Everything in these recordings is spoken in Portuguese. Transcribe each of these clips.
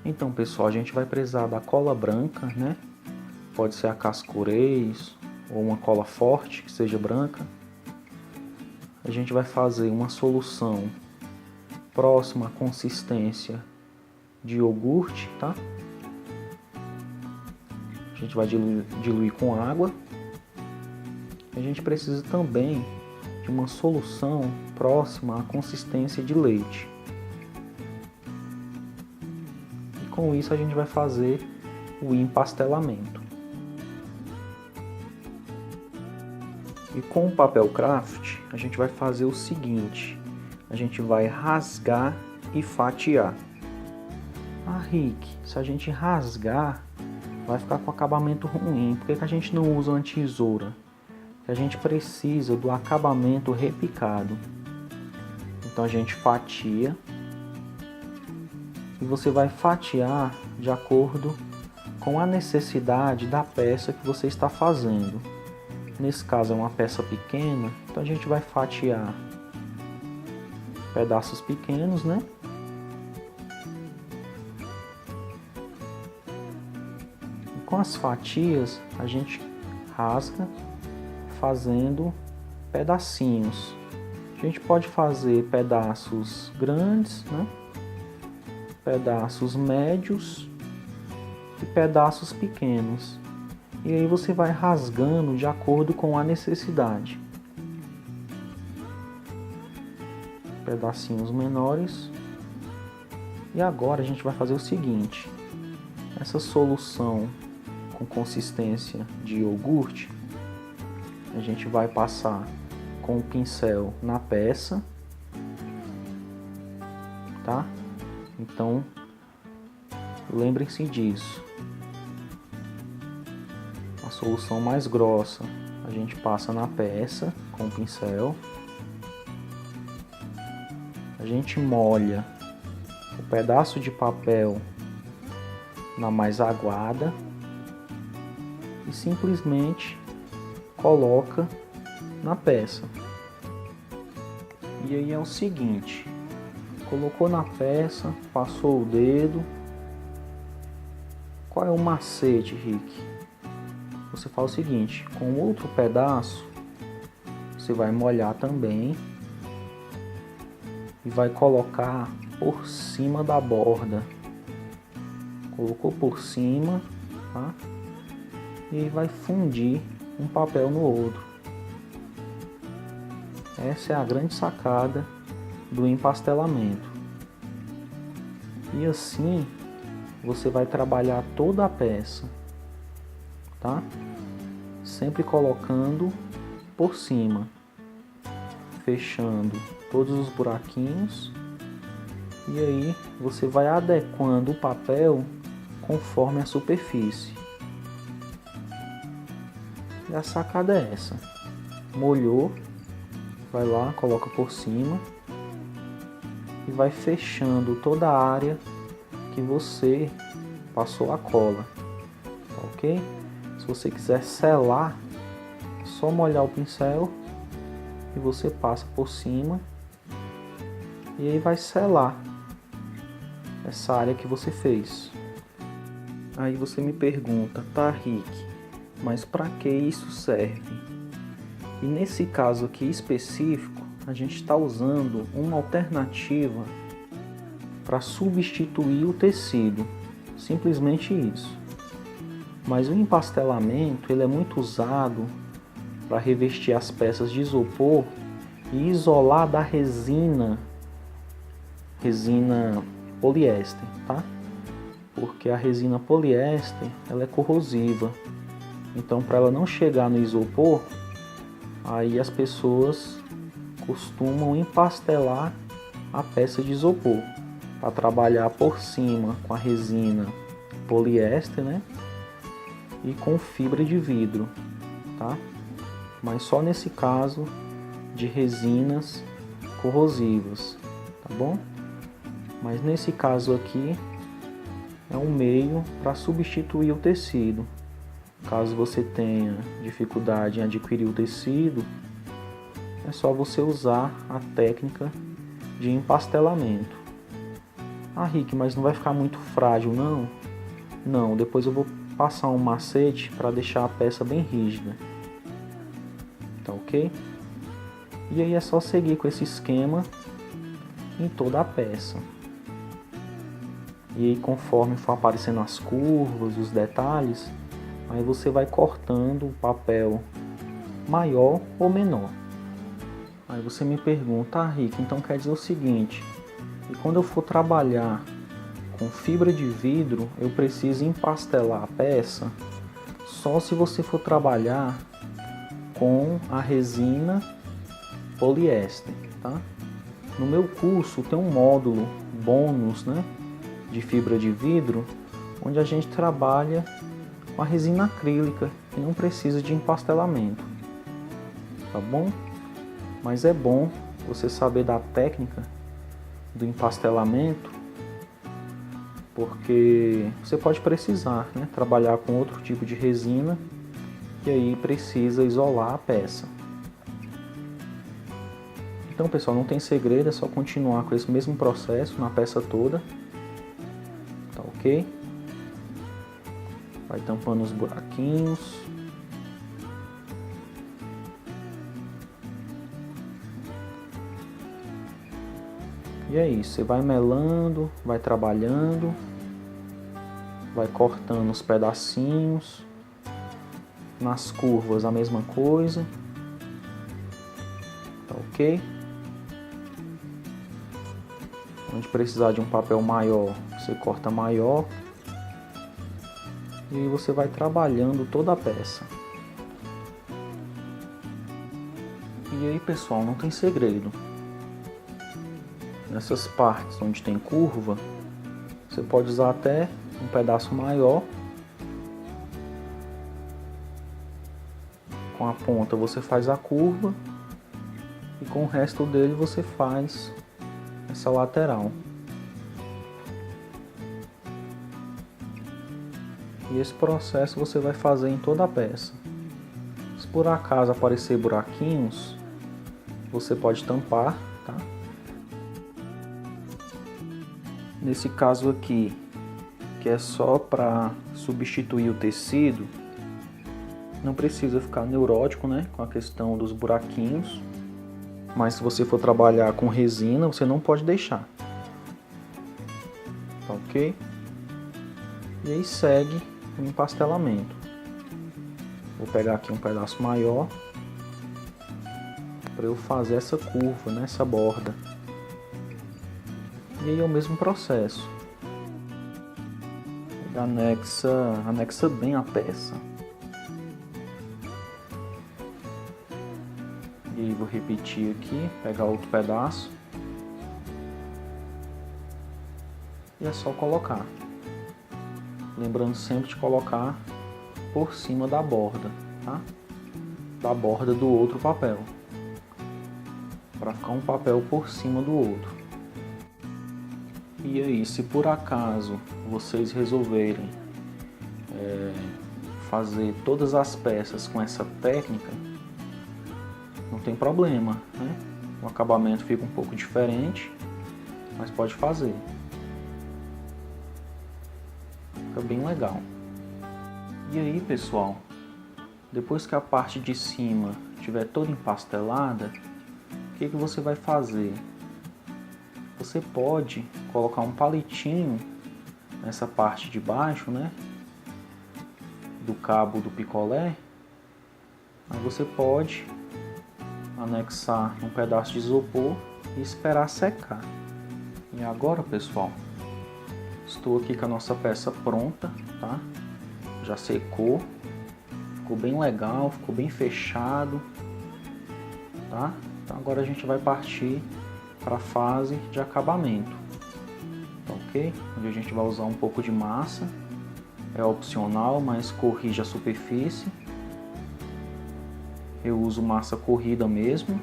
Então, pessoal, a gente vai precisar da cola branca, né? Pode ser a Cascorês ou uma cola forte que seja branca. A gente vai fazer uma solução próxima à consistência de iogurte, tá? A gente vai diluir com água. A gente precisa também de uma solução próxima à consistência de leite. E com isso a gente vai fazer o empastelamento. E com o papel craft a gente vai fazer o seguinte: a gente vai rasgar e fatiar. Ah, Rick, se a gente rasgar vai ficar com acabamento ruim. Por que a gente não usa uma tesoura? Porque a gente precisa do acabamento repicado. Então a gente fatia e você vai fatiar de acordo com a necessidade da peça que você está fazendo. Nesse caso é uma peça pequena, então a gente vai fatiar pedaços pequenos, né? E com as fatias a gente rasga fazendo pedacinhos. A gente pode fazer pedaços grandes, né? Pedaços médios e pedaços pequenos. E aí você vai rasgando de acordo com a necessidade. Pedacinhos menores. E agora a gente vai fazer o seguinte: essa solução com consistência de iogurte, a gente vai passar com o pincel na peça, tá? Então, lembrem-se disso. A solução mais grossa a gente passa na peça com o pincel. A gente molha o pedaço de papel na mais aguada e simplesmente coloca na peça. E aí é o seguinte: colocou na peça, passou o dedo. Qual é o macete, Rick? Você faz o seguinte: com outro pedaço você vai molhar também e vai colocar por cima da borda. Colocou por cima, tá? E aí vai fundir um papel no outro. Essa é a grande sacada do empastelamento. E assim você vai trabalhar toda a peça, tá? Sempre colocando por cima, fechando todos os buraquinhos. E aí você vai adequando o papel conforme a superfície. E a sacada é essa: molhou, vai lá, coloca por cima e vai fechando toda a área que você passou a cola, tá ok? Se você quiser selar, é só molhar o pincel e você passa por cima e aí vai selar essa área que você fez. Aí você me pergunta: tá, Rick, mas para que isso serve? E nesse caso aqui específico, a gente está usando uma alternativa para substituir o tecido, simplesmente isso. Mas o empastelamento ele é muito usado para revestir as peças de isopor e isolar da resina poliéster, tá? Porque a resina poliéster ela é corrosiva. Então, para ela não chegar no isopor, aí as pessoas costumam empastelar a peça de isopor para trabalhar por cima com a resina poliéster, né? E com fibra de vidro, tá? Mas só nesse caso de resinas corrosivas, tá bom? Mas nesse caso aqui é um meio para substituir o tecido. Caso você tenha dificuldade em adquirir o tecido, é só você usar a técnica de empastelamento. Ah, Rick, mas não vai ficar muito frágil, não? Não, depois eu vou passar um macete para deixar a peça bem rígida. Tá ok? E aí é só seguir com esse esquema em toda a peça. E aí conforme for aparecendo as curvas, os detalhes, aí você vai cortando o papel maior ou menor. Aí você me pergunta, ah, Rick, então quer dizer o seguinte, e quando eu for trabalhar com fibra de vidro, eu preciso empastelar a peça só se você for trabalhar com a resina poliéster, tá? No meu curso tem um módulo bônus, né, de fibra de vidro, onde a gente trabalha com a resina acrílica e não precisa de empastelamento, tá bom? Mas é bom você saber da técnica do empastelamento, porque você pode precisar, né, trabalhar com outro tipo de resina e aí precisa isolar a peça. Então, pessoal, não tem segredo, é só continuar com esse mesmo processo na peça toda, tá ok? Vai tampando os buraquinhos. E é isso, você vai melando, vai trabalhando, vai cortando os pedacinhos, nas curvas a mesma coisa, tá ok? Onde precisar de um papel maior, você corta maior, e aí você vai trabalhando toda a peça. E aí, pessoal, não tem segredo. Nessas partes onde tem curva, você pode usar até um pedaço maior. Com a ponta você faz a curva e com o resto dele você faz essa lateral. E esse processo você vai fazer em toda a peça. Se por acaso aparecer buraquinhos, você pode tampar, tá? Nesse caso aqui, que é só para substituir o tecido, não precisa ficar neurótico, né, com a questão dos buraquinhos. Mas se você for trabalhar com resina, você não pode deixar. Tá ok? E aí segue o empastelamento. Vou pegar aqui um pedaço maior para eu fazer essa curva nessa borda. E aí é o mesmo processo. Anexa bem a peça. E aí vou repetir aqui, pegar outro pedaço. E é só colocar. Lembrando sempre de colocar por cima da borda, tá? Da borda do outro papel. Para ficar um papel por cima do outro. E aí, se por acaso vocês resolverem fazer todas as peças com essa técnica, não tem problema, né? O acabamento fica um pouco diferente, mas pode fazer. Fica bem legal. E aí, pessoal, depois que a parte de cima estiver toda empastelada, o que você vai fazer? Você pode colocar um palitinho nessa parte de baixo, né, do cabo do picolé. Aí você pode anexar um pedaço de isopor e esperar secar. E agora, pessoal, estou aqui com a nossa peça pronta, tá? Já secou, ficou bem legal, ficou bem fechado, tá? Então agora a gente vai partir para a fase de acabamento, tá ok? Onde a gente vai usar um pouco de massa, é opcional, mas corrige a superfície. Eu uso massa corrida mesmo.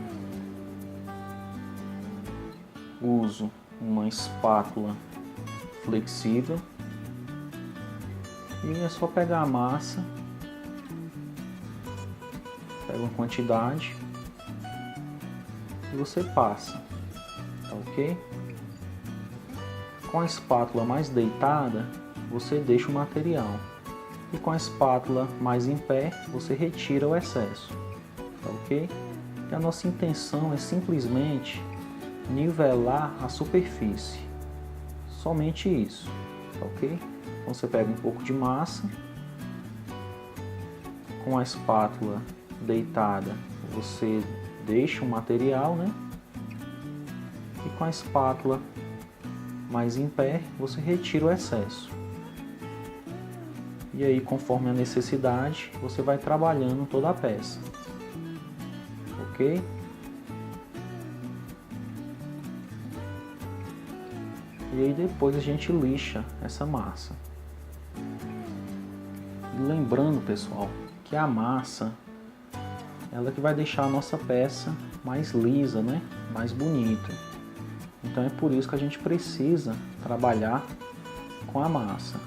Uso uma espátula flexível. E é só pegar a massa, pega uma quantidade e você passa. Ok? Com a espátula mais deitada, você deixa o material. E com a espátula mais em pé, você retira o excesso. Tá ok? E a nossa intenção é simplesmente nivelar a superfície. Somente isso. Tá ok? Então você pega um pouco de massa. Com a espátula deitada, você deixa o material, né? E com a espátula mais em pé, você retira o excesso. E aí, conforme a necessidade, você vai trabalhando toda a peça. Ok? E aí depois a gente lixa essa massa. E lembrando, pessoal, que a massa, ela que vai deixar a nossa peça mais lisa, né? Mais bonita. Então é por isso que a gente precisa trabalhar com a massa.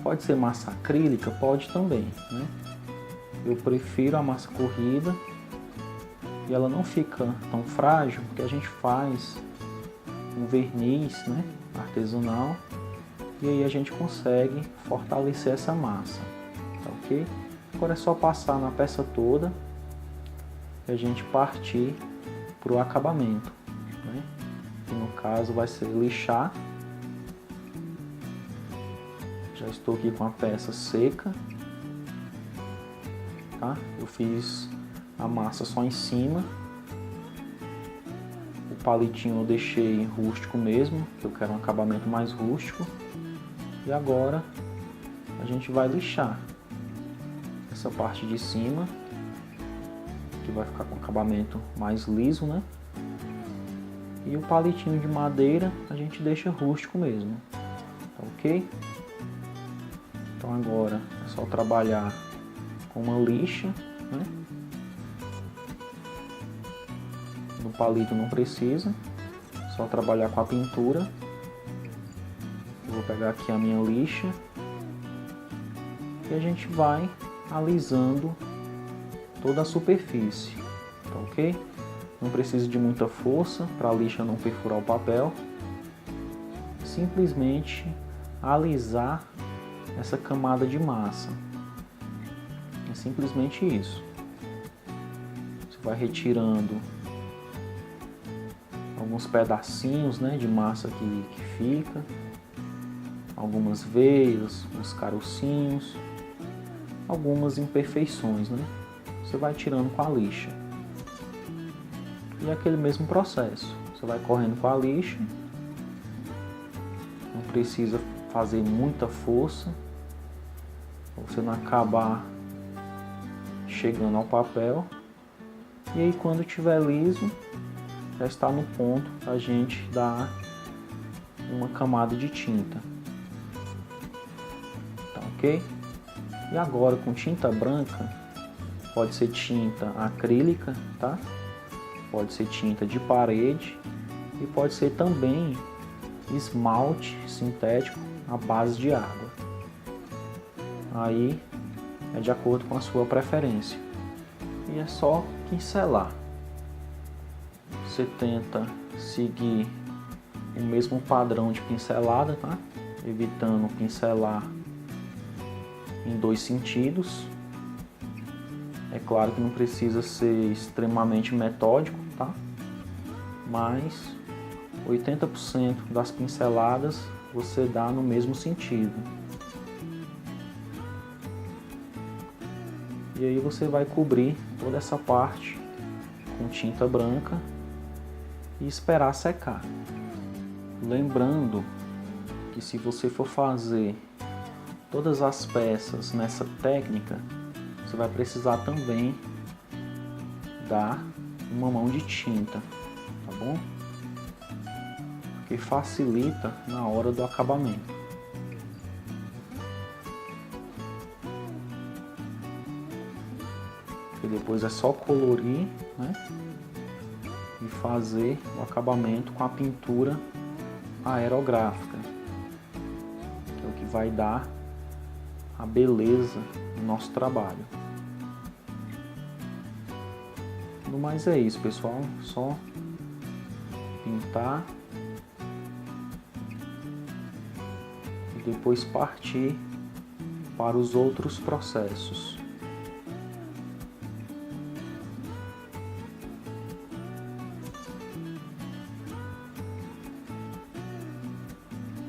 Pode ser massa acrílica? Pode também, né? Eu prefiro a massa corrida e ela não fica tão frágil porque a gente faz um verniz, né, artesanal, e aí a gente consegue fortalecer essa massa, tá ok? Agora é só passar na peça toda e a gente partir para o acabamento, né? Que no caso vai ser lixar. Já estou aqui com a peça seca, tá? Eu fiz a massa só em cima. O palitinho eu deixei rústico mesmo, que eu quero um acabamento mais rústico. E agora a gente vai lixar essa parte de cima, que vai ficar com acabamento mais liso, né? E o palitinho de madeira a gente deixa rústico mesmo, tá ok? Então agora é só trabalhar com uma lixa, né? No palito não precisa, só trabalhar com a pintura. Eu vou pegar aqui a minha lixa e a gente vai alisando toda a superfície, tá ok? Não precisa de muita força para a lixa não perfurar o papel. Simplesmente alisar essa camada de massa. É simplesmente isso. Você vai retirando alguns pedacinhos, né, de massa que fica, algumas veias, uns carocinhos, algumas imperfeições, né? Você vai tirando com a lixa. E é aquele mesmo processo. Você vai correndo com a lixa. Não precisa fazer muita força, para você não acabar chegando ao papel. E aí quando estiver liso, já está no ponto da gente dar uma camada de tinta. Tá ok? E agora com tinta branca, pode ser tinta acrílica, tá? Pode ser tinta de parede e pode ser também esmalte sintético à base de água. Aí é de acordo com a sua preferência. E é só pincelar. Você tenta seguir o mesmo padrão de pincelada, tá? Evitando pincelar em dois sentidos. É claro que não precisa ser extremamente metódico, tá? Mas 80% das pinceladas você dá no mesmo sentido. E aí você vai cobrir toda essa parte com tinta branca e esperar secar. Lembrando que se você for fazer todas as peças nessa técnica, você vai precisar também dar uma mão de tinta, tá bom? Que facilita na hora do acabamento. E depois é só colorir, né? E fazer o acabamento com a pintura aerográfica, que é o que vai dar a beleza do nosso trabalho. No mais é isso, pessoal. Só pintar e depois partir para os outros processos.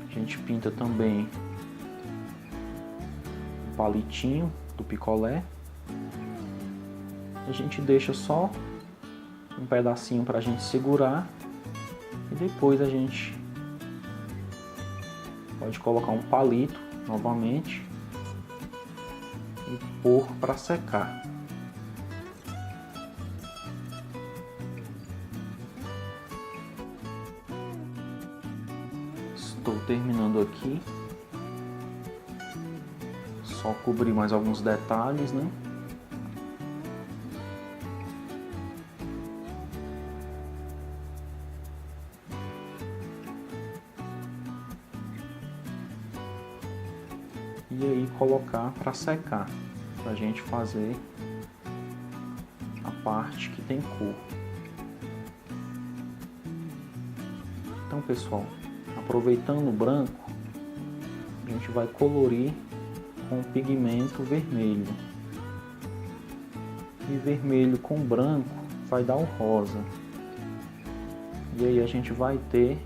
A gente pinta também o palitinho do picolé. A gente deixa só um pedacinho para a gente segurar e depois a gente pode colocar um palito novamente e pôr para secar. Estou terminando aqui. Só cobrir mais alguns detalhes, né? E aí colocar para secar, para a gente fazer a parte que tem cor. Então, pessoal, aproveitando o branco, a gente vai colorir com o pigmento vermelho. E vermelho com branco vai dar o rosa. E aí a gente vai ter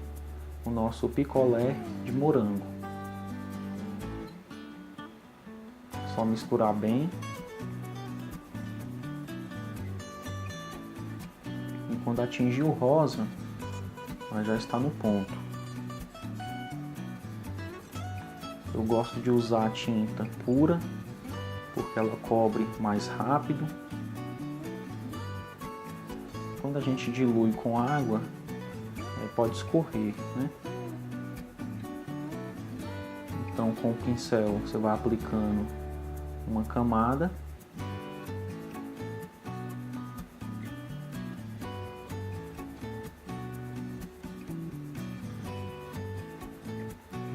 o nosso picolé de morango. Só misturar bem. E quando atingir o rosa, já está no ponto. Eu gosto de usar a tinta pura, porque ela cobre mais rápido. Quando a gente dilui com água, pode escorrer, né? Então, com o pincel, você vai aplicando uma camada.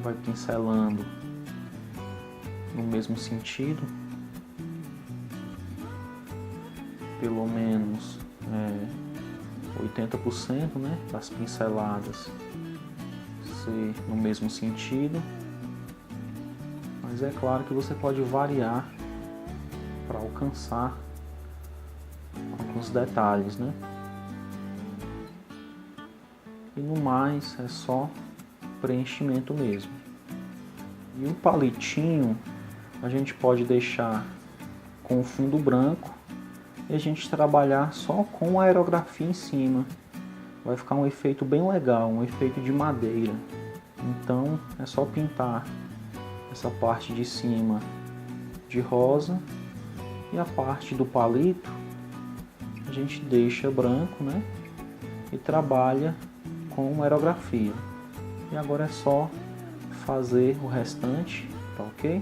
Vai pincelando no mesmo sentido, pelo menos 80%, né, das pinceladas ser no mesmo sentido, mas é claro que você pode variar para alcançar alguns detalhes, né? E no mais é só preenchimento mesmo. E o palitinho a gente pode deixar com o fundo branco e a gente trabalhar só com a aerografia em cima. Vai ficar um efeito bem legal, um efeito de madeira. Então é só pintar essa parte de cima de rosa e a parte do palito a gente deixa branco, né? E trabalha com aerografia. E agora é só fazer o restante, tá ok?